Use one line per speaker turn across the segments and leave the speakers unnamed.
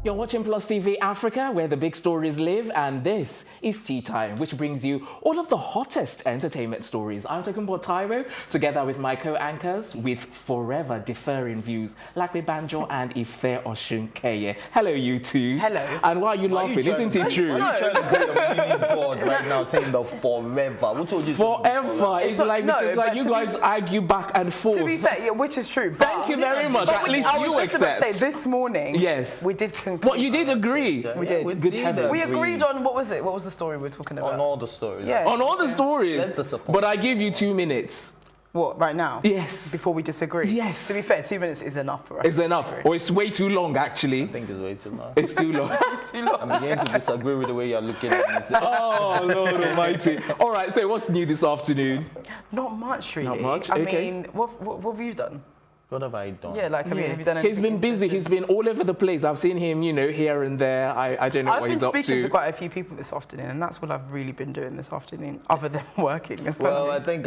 You're watching Plus TV Africa, where the big stories live, and this is Tea Time, which brings you all of the hottest entertainment stories. I'm talking about Tyro, together with my co-anchors, with forever differing views, like with Banjo and Ife Oshunkeye. Hello, you two.
Hello.
And why are you laughing? Isn't it true?
Why are you trying to create a mini god right now, saying the forever? What told you?
Forever. It's like,
no,
because like you guys argue back and forth.
To be fair, yeah, which is true.
Thank you very much. At least
I
you
was just
accept.
about to say, this morning,
yes,
we did conclude.
What, you did agree?
We did.
Good heavens.
We agreed on, what was it? What was the story we were talking about?
On all the stories.
Yeah.
On all the stories.
Let's disappoint.
But I give you 2 minutes.
What, right now?
Yes.
Before we disagree?
Yes.
To be fair, 2 minutes is enough for us.
It's enough. Or it's way too long, actually.
I think it's way too long.
It's too long.
It's too long.
I'm beginning to disagree with the way you're looking at me.
Oh, Lord Almighty. All right, so what's new this afternoon?
Not much, really.
Not much?
I
Okay.
mean, what have you done?
What have I done?
Yeah, like, I mean, have you done anything?
He's been busy. He's been all over the place. I've seen him, you know, here and there. I don't know what he's up
I've been speaking
to.
to quite a few people this afternoon, and that's what I've really been doing this afternoon, other than working as well.
Well, I think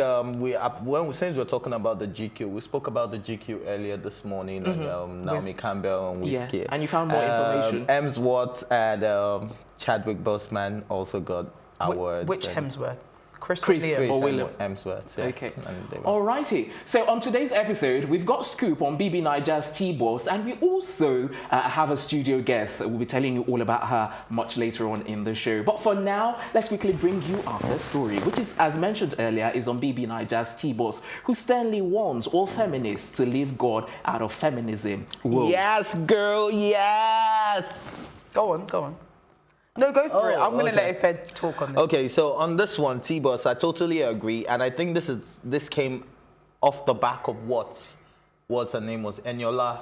since we're talking about the GQ, we spoke about the GQ earlier this morning, and Naomi Campbell and Whiskey.
Yeah, and you found more information.
Hemsworth and Chadwick Boseman also got awards.
Which Hemsworth? Chris
Chris
Liam.
or William.
Hemsworth. Yeah.
Okay.
And
Alrighty. So on today's episode, we've got scoop on BB Niger's T-Boss, and we also have a studio guest that will be telling you all about her much later on in the show. But for now, let's quickly bring you our first story, which is, as mentioned earlier, is on BB Niger's T-Boss, who sternly warns all feminists to leave God out of feminism. Whoa.
yes, girl, yes.
Go on. No, go for it. I'm going to
okay.
let Ifed talk on this.
Okay, so on this one, T-Boss, I totally agree, and I think this came off the back of what's her name was, Eniola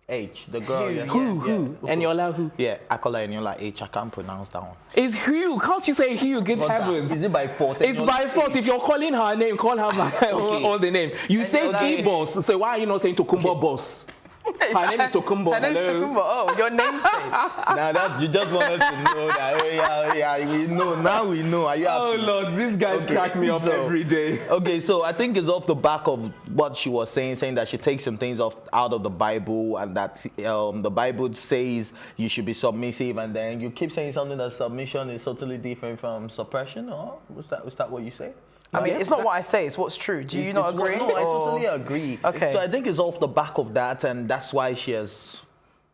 H, the girl.
Who? Eniola who?
Yeah, I call her Eniola H. I can't pronounce that one.
It's Hugh. Can't you say Hugh? Good heavens.
Is it by force?
It's
Eniola
by force.
H.
If you're calling her name, call her by all the name. You say T-Boss, so why are you not saying Tokumbo Boss? Her name is Tokumbo.
Her name's Tokumbo. Oh, your namesake.
Now you just want us to know that. Oh, yeah, we know. Now we know. Are you happy?
Oh Lord, these guys crack me up every day.
Okay, so I think it's off the back of what she was saying that she takes some things out of the Bible, and that the Bible says you should be submissive, and then you keep saying something that submission is totally different from suppression, or was that what you say?
I mean, it's not what I say, it's what's true. Do you not agree?
No, I totally agree.
Okay.
So I think it's off the back of that, and that's why she has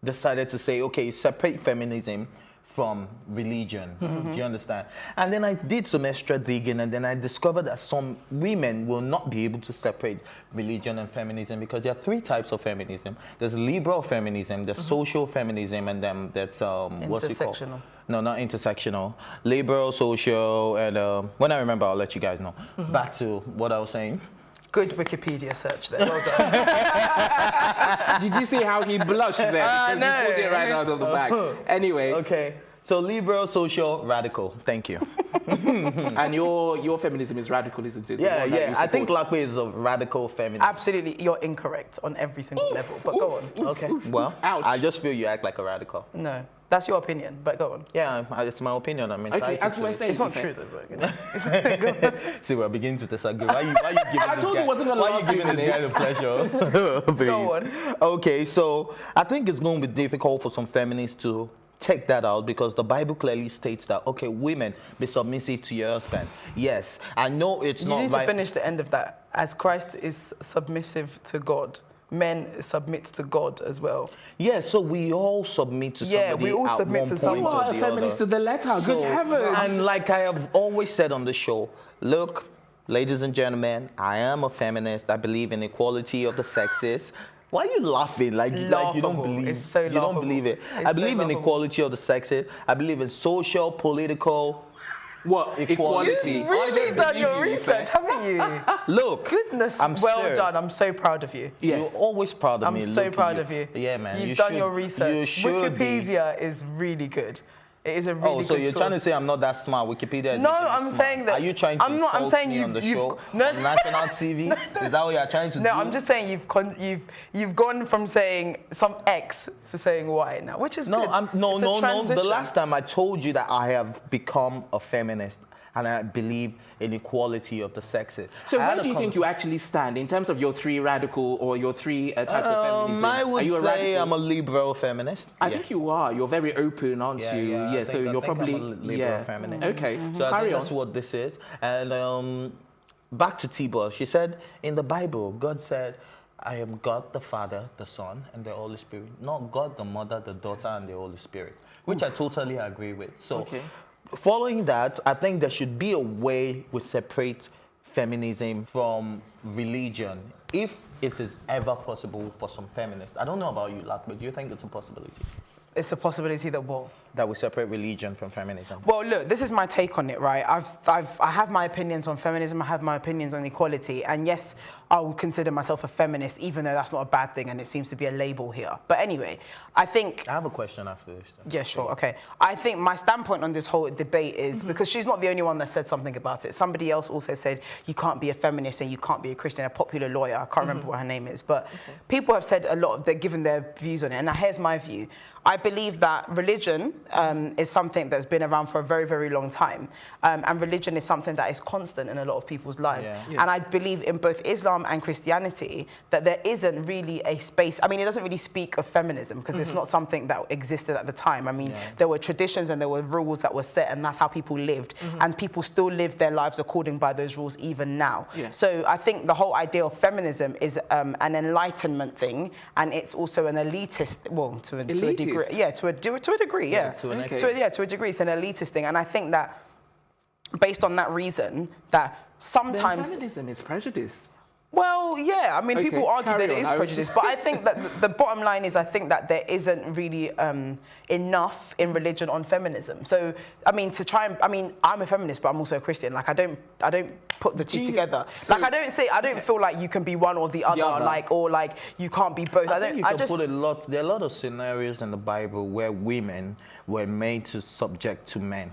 decided to say, okay, separate feminism from religion. Do you understand? And then I did some extra digging, and then I discovered that some women will not be able to separate religion and feminism, because there are 3 types of feminism. There's liberal feminism, there's social feminism, and then that's what's it called?
Intersectional.
No, not intersectional. Liberal, social, and when I remember, I'll let you guys know. Back to what I was saying.
Good Wikipedia search there. Well done.
Did you see how he blushed there? Because
no.
he pulled it right out of the bag. Anyway.
Okay. So liberal, social, radical. Thank you.
And your feminism is radical, isn't it?
Yeah. I think Lakwe is a radical feminist.
Absolutely, you're incorrect on every single level. But go on.
Okay. Well,
Ouch.
I just feel you act like a radical.
No, that's your opinion. But go on.
Yeah, it's my opinion. I mean,
Okay, as I say,
It's not true though. But,
See, we're beginning to disagree. Why you giving
I
this
told
guy?
you it wasn't gonna
Why
last
you giving
2
this guy the pleasure?
Go on.
Okay, so I think it's going to be difficult for some feminists to take that out, because the Bible clearly states that, okay, women, be submissive to your husband. Yes, I know it's
you
not
need
right.
to finish the end of that. As Christ is submissive to God, men submit to God as well.
Yeah, so we all submit to somebody.
Yeah, we all
at
submit
one
to
point
someone.
You are
or
a
the
feminist
other.
to the letter. Good
So,
heavens.
And like I have always said on the show, look, ladies and gentlemen, I am a feminist. I believe in equality of the sexes. Why are you laughing? Like you don't
laughable.
believe?
It's so
you don't
laughable.
believe it.
It's
I
so
believe in
laughable.
equality of the sexes. I believe in social, political.
What?
Equality.
You've really done your research, haven't you?
Look,
Goodness,
I'm
well
sure.
done. I'm so proud of you.
Yes.
You're always proud of me.
I'm so
Look at
proud of you.
Yeah, man.
You've
you
done
should-
your research.
You should be.
Wikipedia is really good. It is a really
Oh,
good
so you're
source.
trying to say I'm not that smart? Wikipedia is
No,
making me
I'm
smart.
saying that-
Are you trying to
I'm not- I'm
insult
saying
me on the
you've-
show?
no.
On national TV? Is that what you're trying to do?
No, I'm just saying you've gone from saying some X to saying Y now, which is
No,
good.
no.
It's a
The
transition.
last time I told you that I have become a feminist, and I believe in equality of the sexes.
So where do you think you actually stand in terms of your three radical or your three types of feminism?
I would say
radical?
I'm a liberal feminist.
I think you are. You're very open, aren't you?
Yeah.
So you're probably
I'm a liberal feminist.
Okay.
So I think that's what this is. And back to T-Boss, she said in the Bible, God said, I am God the Father, the Son, and the Holy Spirit. Not God the Mother, the Daughter, and the Holy Spirit, which I totally agree with. So following that, I think there should be a way we separate feminism from religion, if it is ever possible for some feminists. I don't know about you, Lak, but do you think it's a possibility?
It's a possibility that what?
That we separate religion from feminism.
Well, look, this is my take on it, right? I have my opinions on feminism. I have my opinions on equality. And yes, I would consider myself a feminist, even though that's not a bad thing and it seems to be a label here. But anyway, I think...
I have a question after this.
Yeah, sure, okay. I think my standpoint on this whole debate is, because she's not the only one that said something about it. Somebody else also said, you can't be a feminist and you can't be a Christian, a popular lawyer. I can't remember what her name is. But people have said a lot, they've given their views on it. And now here's my view. I believe that religion is something that's been around for a very, very long time. And religion is something that is constant in a lot of people's lives. And I believe in both Islam and Christianity that there isn't really a space. I mean, it doesn't really speak of feminism because it's not something that existed at the time. I mean, there were traditions and there were rules that were set, and that's how people lived. And people still live their lives according by those rules even now. So I think the whole idea of feminism is an enlightenment thing, and it's also an elitist, well, to a degree. Yeah, to a degree, yeah. To a degree, it's an elitist thing. And I think that based on that reason, that sometimes...
Then feminism is prejudiced.
Well, yeah, I mean, people argue that it is prejudiced, but I think that the bottom line is I think that there isn't really enough in religion on feminism. So, I mean, I'm a feminist, but I'm also a Christian. Like, I don't put the two together. Like, I don't feel like you can be one or the other, like you can't be both.
I think you can put there are a lot of scenarios in the Bible where women were made to subject to men.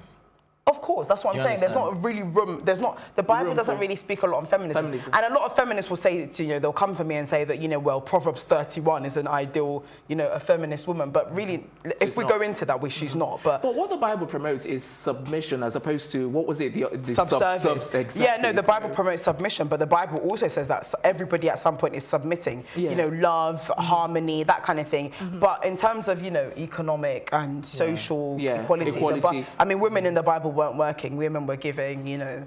Of course, that's what I'm saying. There's not really room. The Bible doesn't really speak a lot on feminism. And a lot of feminists will say, they'll come for me and say that, well, Proverbs 31 is an ideal, a feminist woman. But really, if we go into that, she's not. But
what the Bible promotes is submission, as opposed to, what was it? The
subservice.
Exactly.
Yeah, no, the Bible promotes submission, but the Bible also says that everybody at some point is submitting. Love, harmony, that kind of thing. But in terms of, economic and social equality. I mean, women in the Bible weren't working, women were giving, I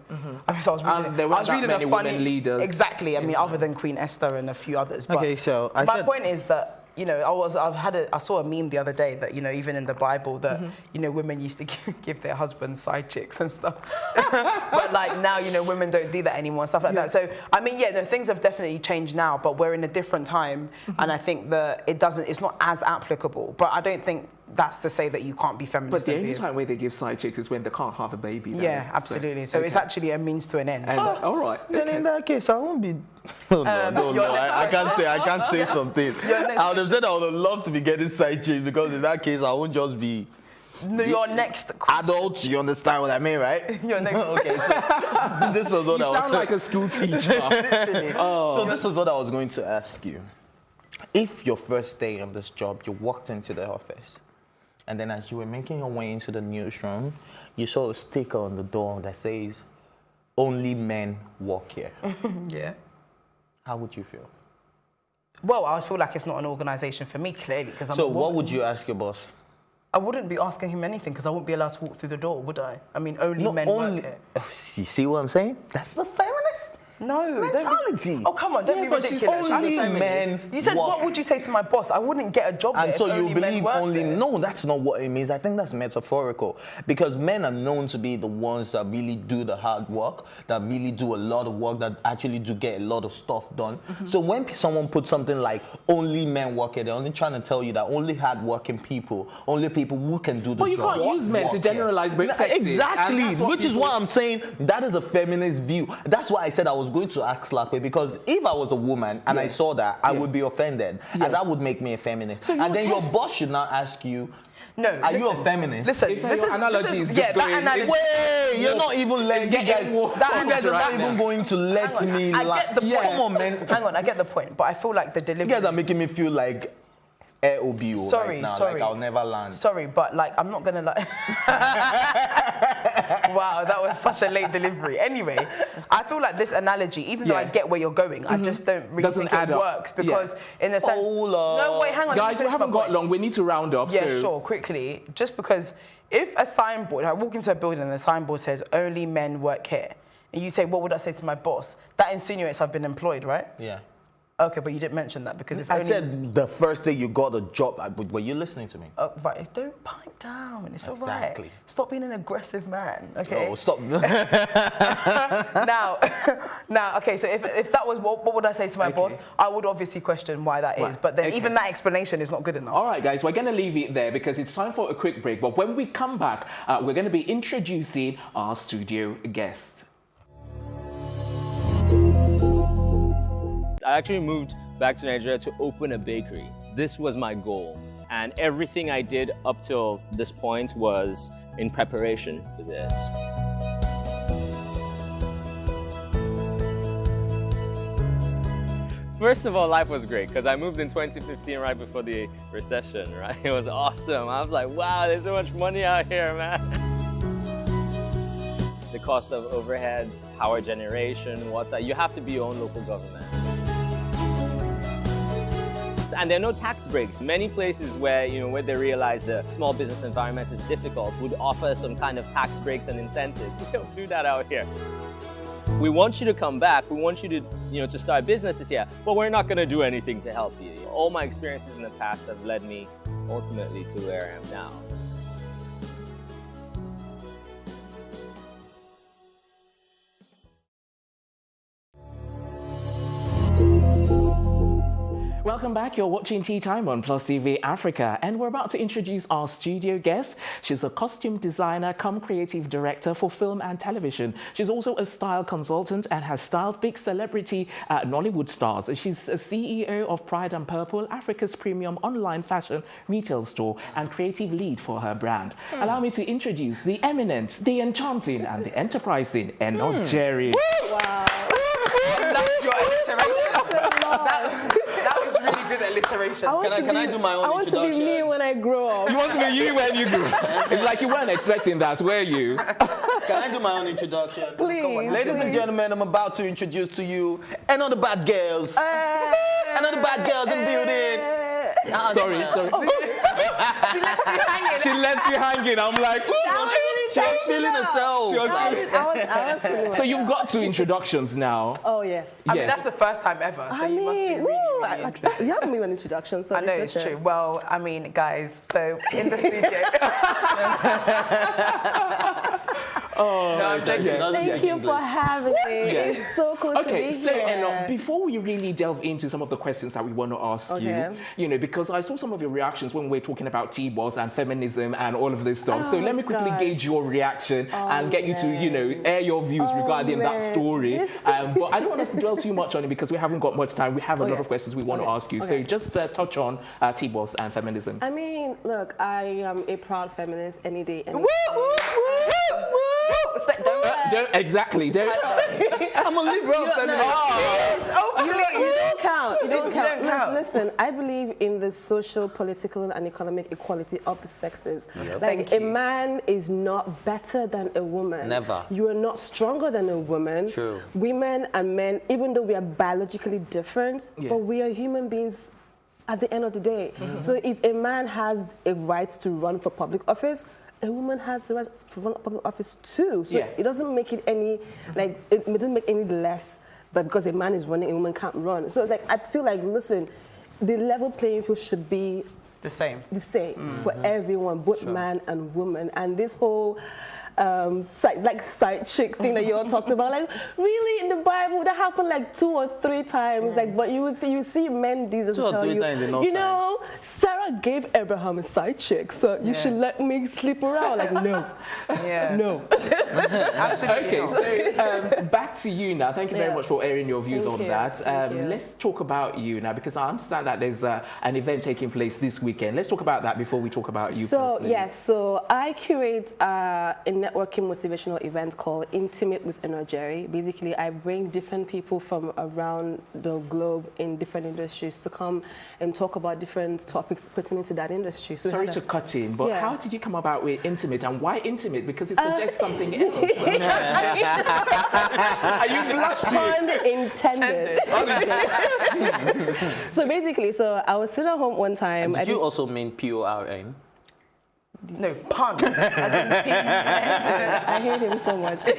mean, so I was reading a funny
leaders.
Exactly. I mean, other than Queen Esther and a few others. But
okay, so
my point is that I saw a meme the other day that even in the Bible that women used to give their husbands side chicks and stuff, but like now women don't do that anymore and stuff like that. So I mean, things have definitely changed now, but we're in a different time, and I think that it's not as applicable. But I don't think that's to say that you can't be feminist.
But the only time where they give side chicks is when they can't have a baby.
Yeah, absolutely. So it's actually a means to an end.
And, all right.
Then in that case, I won't be. No, I can't say something. I would have said I would have loved to be getting side chicks, because in that case I won't just be.
No, your next question.
Adult, you understand what I mean, right?
Your next.
Okay, so this was what
you sound like a school teacher.
So this was what I was going to ask you. If your first day on this job, you walked into the office, and then as you were making your way into the newsroom, you saw a sticker on the door that says, "Only men work here."
Yeah.
How would you feel?
Well, I feel like it's not an organisation for me, clearly, because I'm
So
a woman.
what would you ask your boss?
I wouldn't be asking him anything because I wouldn't be allowed to walk through the door, would I? I mean, only men work here.
You see what I'm saying? That's the feminist mentality.
Oh, come on, don't be ridiculous.
Only men.
You said, what would you say to my boss? I wouldn't get a job there.
And so you believe only...
There.
No, that's not what it means. I think that's metaphorical. Because men are known to be the ones that really do the hard work, that really do a lot of work, that actually do get a lot of stuff done. So when someone puts something like only men work here, they're only trying to tell you that only hard-working people, only people who can do the job.
Well, you can't use men to generalize both sexes.
Exactly, which is why I'm saying that is a feminist view. That's why I said I was going to ask Lakwe, because if I was a woman and I saw that, I would be offended, and that would make me a feminist.
So
and then your boss should now ask you,
no,
are you a feminist?
Listen,
Wait, you're not even letting you guys. You guys are not even going to let me.
I get the point.
Come on, man.
Hang on, I get the point, but I feel like the delivery.
You guys are making me feel like AOBO right now.
Sorry.
Like I'll never land.
Sorry, but like I'm not gonna like. Wow, that was such a late delivery. Anyway, I feel like this analogy, even though I get where you're going, I just don't really think it works because in the sense... No, wait, hang on.
Guys, we haven't got long. We need to round up.
Yeah, sure, quickly. Just because if a signboard, I walk into a building and the signboard says, only men work here, and you say, what would I say to my boss? That insinuates I've been employed, right?
Yeah.
Okay, but you didn't mention that because if
I said the first day you got a job, were you listening to me?
Right, don't pipe down. It's all right. Stop being an aggressive man, okay?
Oh, stop.
now, okay, so if that was, what would I say to my boss? I would obviously question why that is, but then even that explanation is not good enough.
All right, guys, we're going to leave it there because it's time for a quick break. But when we come back, we're going to be introducing our studio guest.
I actually moved back to Nigeria to open a bakery. This was my goal. And everything I did up till this point was in preparation for this. First of all, life was great because I moved in 2015 right before the recession, right? It was awesome. I was like, wow, there's so much money out here, man. The cost of overheads, power generation, water, you have to be your own local government. And there are no tax breaks. Many places where, where they realize the small business environment is difficult would offer some kind of tax breaks and incentives. We don't do that out here. We want you to come back. We want you to, to start businesses here, but we're not going to do anything to help you. All my experiences in the past have led me ultimately to where I am now.
Welcome back. You're watching Tea Time on Plus TV Africa, and we're about to introduce our studio guest. She's a costume designer cum creative director for film and television. She's also a style consultant and has styled big celebrity Nollywood stars. She's a CEO of Pride and Purple, Africa's premium online fashion retail store, and creative lead for her brand. Allow me to introduce the eminent, the enchanting, and the enterprising Eno Jerry.
Wow. I love your alliteration. That was really good alliteration.
Can I do my own introduction?
I want to be me when I grow up.
You want to be you when you grow up? It's like you weren't expecting that, were you?
Can I do my own introduction?
Please.
Come on. Ladies and gentlemen, I'm about to introduce to you Eno the Bad Girls. Eno the Bad Girls in the building.
Sorry. She left you hanging. I'm like,
she was feeling herself.
I was feeling
So you've got 2 introductions now.
Oh, yes.
I mean, that's the first time ever, so you must be really interested.
You haven't made an introduction, so
I know, it's true. Well, I mean, guys, so in the studio...
No, I'm Thank you for having me. It's so cool to be here.
Okay, so before we really delve into some of the questions that we want to ask you, because I saw some of your reactions when we were talking about T-Boss and feminism and all of this stuff. So let me quickly gauge your reaction and get you to, air your views regarding that story. But I don't want us to dwell too much on it because we haven't got much time. We have a lot of questions we want to ask you. So just touch on T-Boss and feminism.
I mean, look, I am a proud feminist any day. Any
Exactly.
I'm a liberal feminist.
You don't count. You don't count. Listen, I believe in the social, political, and economic equality of the sexes. Like, a man is not better than a woman.
Never.
You are not stronger than a woman.
True.
Women and men, even though we are biologically different, but we are human beings at the end of the day. So if a man has a right to run for public office, a woman has the right to run for public office too. So it doesn't make it any, it doesn't make any less, but because a man is running, a woman can't run. So I feel like, listen, the level playing field should be
the same
for everyone, both man and woman. And this whole side chick thing that you all talked about, really in the Bible that happened 2 or 3 times. But you see men these days tell you, Sarah gave Abraham a side chick, so you should let me sleep around. No. No.
Absolutely.
Okay, so back to you now. Thank you very much for airing your views on that. Let's talk about you now, because I understand that there's an event taking place this weekend. Let's talk about that before we talk about you personally.
Yes, so I curate a networking motivational event called Intimate with Eno Jerry. Basically, I bring different people from around the globe in different industries to come and talk about different topics pertaining to that industry. So
sorry to cut in, but
Yeah.
how did you come about with intimate, and why intimate? Because it suggests something else. Are you blushing?
Pun intended. So basically, so I was sitting at home one time.
Did you also mean PORN?
No, pun. As in P-U-N.
I hate him so much. I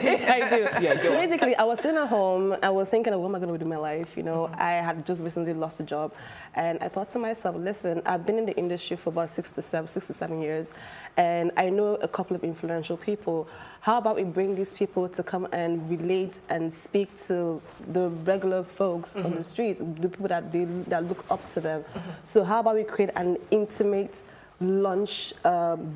do.
Yeah, go
So
on.
basically, I was sitting at home. I was thinking, what am I going to do with my life? You know, I had just recently lost a job. And I thought to myself, listen, I've been in the industry for about 6 to 7 years. And I know a couple of influential people. How about we bring these people to come and relate and speak to the regular folks on the streets, the people that look up to them. So how about we create an intimate lunch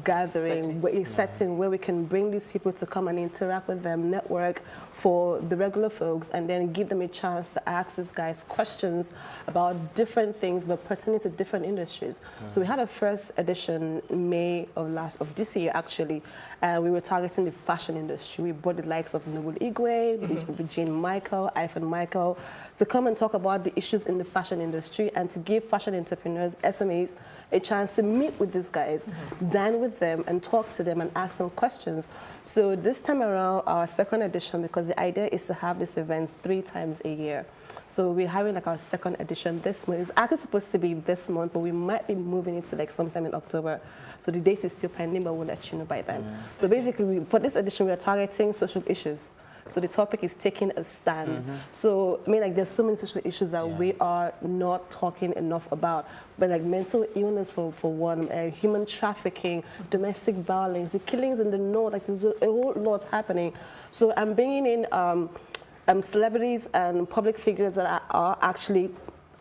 gathering setting where we can bring these people to come and interact with them, network for the regular folks, and then give them a chance to ask these guys questions about different things but pertaining to different industries. So we had a first edition May of this year actually, and we were targeting the fashion industry. We brought the likes of Noble Igwe, Jane Michael, Ivan Michael to come and talk about the issues in the fashion industry and to give fashion entrepreneurs, SMEs, a chance to meet with these guys, dine with them, and talk to them and ask them questions. So this time around, our second edition, because the idea is to have this event 3 times a year. So we're having like our second edition this month. It's actually supposed to be this month, but we might be moving it to like sometime in October. So the date is still pending, but we'll let you know by then. So basically, for this edition, we are targeting social issues. So the topic is taking a stand. So, I mean, like, there's so many social issues that we are not talking enough about. But like mental illness for one, human trafficking, domestic violence, the killings in the north, like there's a whole lot happening. So I'm bringing in celebrities and public figures that are actually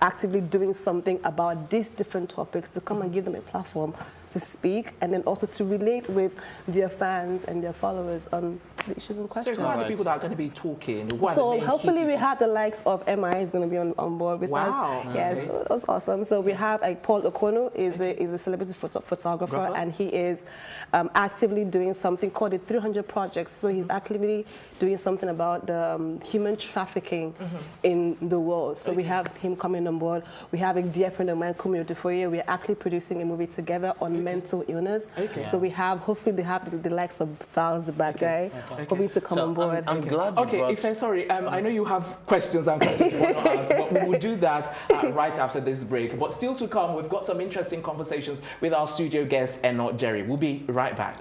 actively doing something about these different topics to come and give them a platform to speak and then also to relate with their fans and their followers on the issues in question.
So who are the people that are going to be talking? Who are the
So
main
hopefully
key
we
people?
have the likes of MI is going to be on board with us.
Wow.
Yes,
Okay.
so that's awesome. So we have like Paul Okono is a celebrity photographer, and he is actively doing something called the 300 Projects. So he's actively doing something about the human trafficking in the world. So we have him coming on board. We have a dear friend of mine, Kumi Odufoye. We're actually producing a movie together on mental illness. So we have, hopefully they have the likes of Thals, the bad guy, hoping to come on board.
I'm glad you brought...
Ife, sorry, I know you have questions and questions you want to ask, but we will do that right after this break. But still to come, we've got some interesting conversations with our studio guest, Eno Jerry. We'll be right back.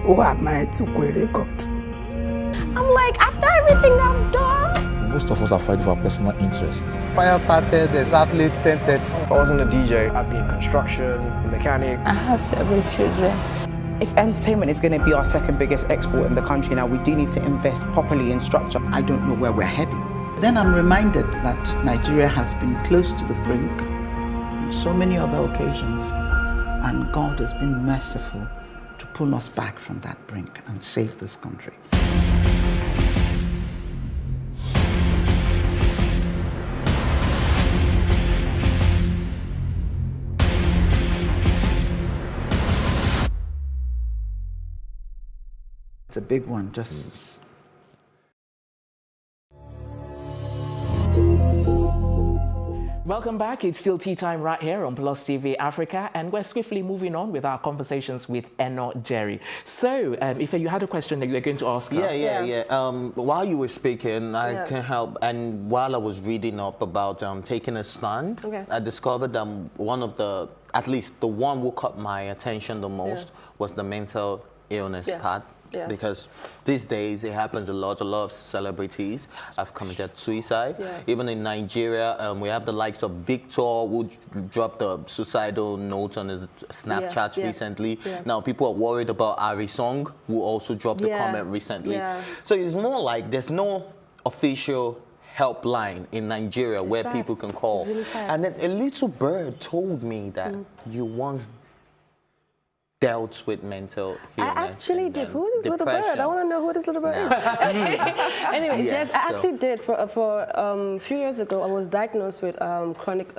Who am I to query God?
I'm like, after everything I've done.
Most of us are fighting for our personal interests.
Fire started exactly 10:30.
If I wasn't a DJ, I'd be in construction, a mechanic.
I have several children.
If entertainment is going to be our second biggest export in the country now, we do need to invest properly in structure.
I don't know where we're heading. Then I'm reminded that Nigeria has been close to the brink on so many other occasions, and God has been merciful to pull us back from that brink and save this country. It's a big one, just...
Welcome back. It's still tea time right here on Plus TV Africa, and we're swiftly moving on with our conversations with Eno Jerry. So, Ife, you had a question that you were going to ask her.
Yeah. While you were speaking, I can help, and while I was reading up about taking a stand, I discovered that one of the, at least the one who caught my attention the most was the mental illness part. Because these days it happens a lot of celebrities have committed suicide. Even in Nigeria, we have the likes of Victor, who dropped a suicidal note on his Snapchat recently. Now people are worried about Ari Song, who also dropped a comment recently. So it's more like there's no official helpline in Nigeria where people can call.
Really,
and then a little bird told me that you once dealt with mental illness.
I actually did. Who is this little
depression.
bird? I want to know who this little bird is. Anyway, yes, I actually did. For a few years ago, I was diagnosed with chronic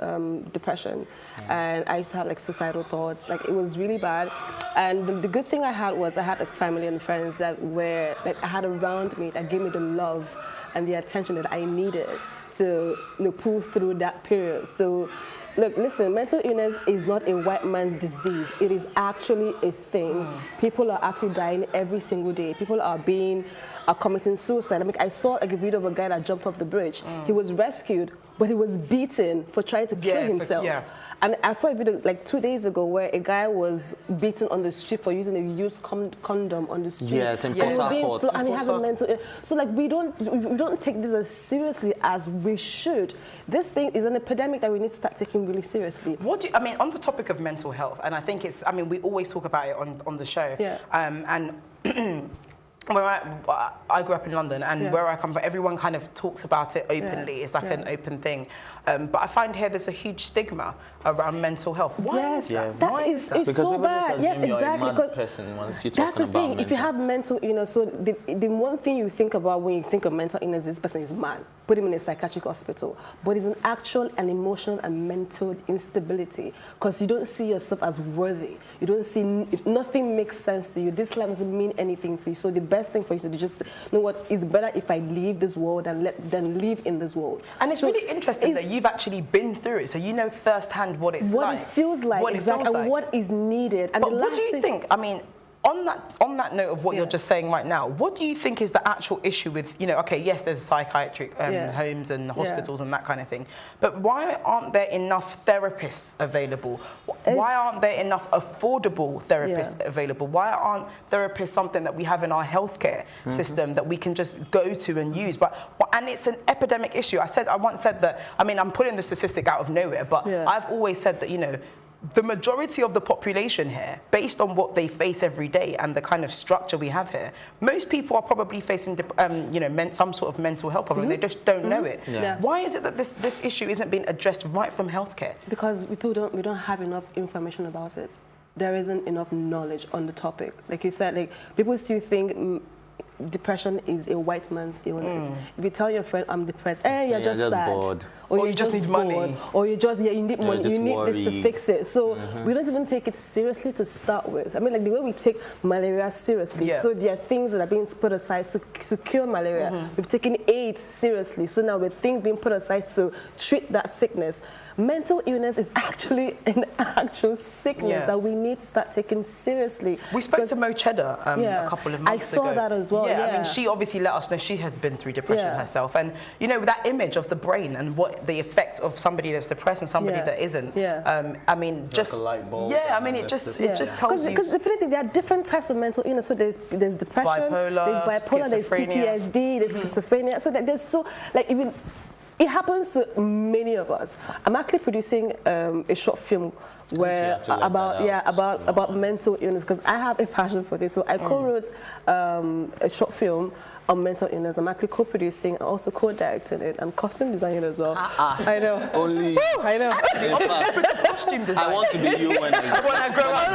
depression, and I used to have like suicidal thoughts. Like it was really bad. And the good thing I had was I had like family and friends that I had around me that gave me the love and the attention that I needed to pull through that period. So. Look, listen, mental illness is not a white man's disease. It is actually a thing. People are actually dying every single day. People are committing suicide. I mean, I saw a video of a guy that jumped off the bridge. He was rescued, but he was beaten for trying to kill himself. And I saw a video like 2 days ago where a guy was beaten on the street for using a used condom on the street.
Yes, in Port Harcourt.
And he has a mental illness. So like we don't take this as seriously as we should. This thing is an epidemic that we need to start taking really seriously.
I mean, on the topic of mental health, and I think we always talk about it on the show. And where I grew up in London, and where I come from, everyone kind of talks about it openly. It's like an open thing. But I find here there's a huge stigma around mental health. Why is that?
That is so bad. Yes, exactly. Because
that's
the thing. If you have mental illness, so the one thing you think about when you think of mental illness, this person is mad. Put him in a psychiatric hospital. But it's an actual and emotional and mental instability because you don't see yourself as worthy. You don't see, nothing makes sense to you. This life doesn't mean anything to you. So the best thing for you to do is just know what is better if I leave this world than live in this world.
And it's really interesting that you've actually been through it, so you know firsthand what it's like.
What it feels like, exactly, and what is needed. And
but what do you think, I mean, on that note of what you're just saying right now, what do you think is the actual issue with, okay, yes, there's psychiatric homes and hospitals and that kind of thing, but why aren't there enough therapists available? Why aren't there enough affordable therapists available? Why aren't therapists something that we have in our healthcare system that we can just go to and use? And it's an epidemic issue. I once said that, I mean, I'm putting the statistic out of nowhere, but I've always said that, the majority of the population here, based on what they face every day and the kind of structure we have here, most people are probably facing, some sort of mental health problem. They just don't know it. Why is it that this issue isn't being addressed right from healthcare?
Because we don't have enough information about it. There isn't enough knowledge on the topic. Like you said, like people still think depression is a white man's illness. If you tell your friend, I'm depressed, you're just sad.
Bored.
Or you just need money. Or you need money. You need this to fix it. So we don't even take it seriously to start with. I mean, like the way we take malaria seriously. So there are things that are being put aside to cure malaria. We've taken AIDS seriously. So now with things being put aside to treat that sickness, mental illness is actually an actual sickness that we need to start taking seriously.
We spoke to Mo Cheddar a couple of months ago.
I saw that as well.
I mean, she obviously let us know she had been through depression herself. And, that image of the brain and what the effect of somebody that's depressed and somebody that isn't. I mean, just... Like a light bulb. I mean, it just tells you...
Because definitely there are different types of mental illness. So there's depression, there's bipolar, there's PTSD, there's schizophrenia. So there's so... Like, even... It happens to many of us. I'm actually producing a short film where about mental illness because I have a passion for this. So I co-wrote a short film on mental illness. I'm actually co-producing and also co-directing it. I'm costume designing as well. I know.
Only.
I know.
Costume design.
I want to be you when I
grow up.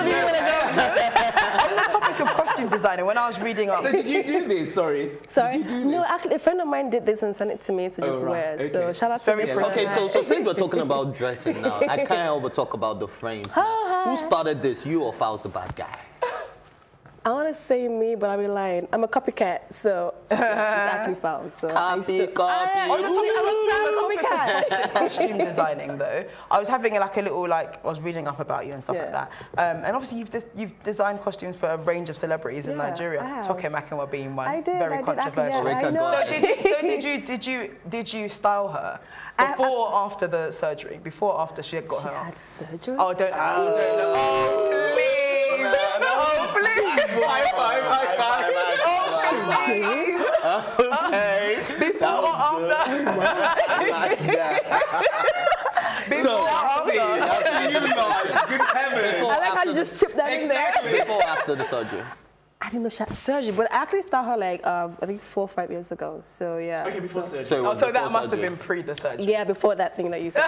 On the topic of costume designing, when I was reading up.
So did you do this? Sorry.
Did you do this? No, actually, a friend of mine did this and sent it to me to just wear. Okay. So shout out to me.
Okay, so since we're talking about dressing now, I can't help but talk about the frames. Who started this? You or Faust the bad guy?
I want to say me, but I'll be lying. I'm a copycat, so it's actually Faust. So
copy.
On the topic of costume designing, though, I was having a little I was reading up about you and stuff like that. And obviously, you've designed costumes for a range of celebrities in Nigeria. Toke Makinwa being one.
I did.
Very controversial. So did you style her before or after the surgery? Before or after she had got her?
Had surgery?
Oh, don't know. Oh, please. Oh, please.
High five.
Oh, please.
Okay.
Before or after? Before or after?
Good heavens.
I like how you just chipped that in there.
Before or after the surgery?
I didn't know she had surgery, but I actually started her I think 4 or 5 years ago. So yeah.
Okay, before surgery.
So that must have been pre the surgery.
Yeah, before that thing that you said.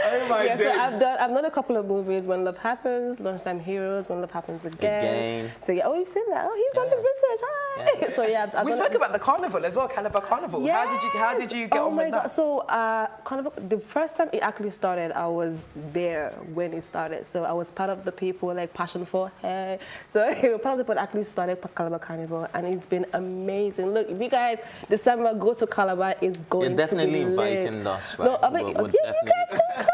Oh my
yeah,
days.
so I've done a couple of movies. When Love Happens, Lunchtime Heroes, When Love Happens Again. So yeah, oh, you've seen that? Oh, he's done his research. Hi.
Yeah.
So yeah,
we spoke about the carnival as well, Calabar Carnival.
Yes.
How did you get on with that?
So Carnival, the first time it actually started, I was there when it started. So I was part of the people like Passion for Hair. So part of the people that actually started Calabar Carnival, and it's been amazing. Look, if you guys December go to Calabar, it's going to be lit.
You're definitely inviting us, right?
No, I mean, you guys can come.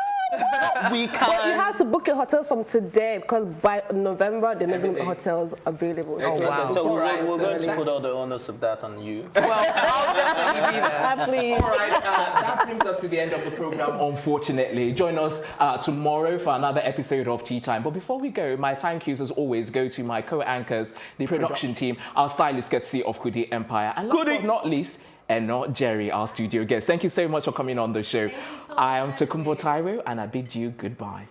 We can.
But you have to book your hotels from today because by November they're not going to be hotels available.
Oh, wow. So we're going to put all the onus of that on you. Well, I'll definitely be there.
Please.
All right, that brings us to the end of the program, unfortunately. Join us tomorrow for another episode of Tea Time. But before we go, my thank yous, as always, go to my co-anchors, the production team, our stylist courtesy of Kudi Empire, and last but not least, Eno Jerry, our studio guest. Thank you so much for coming on the show. I am Tokumbo Taiwo, and I bid you goodbye.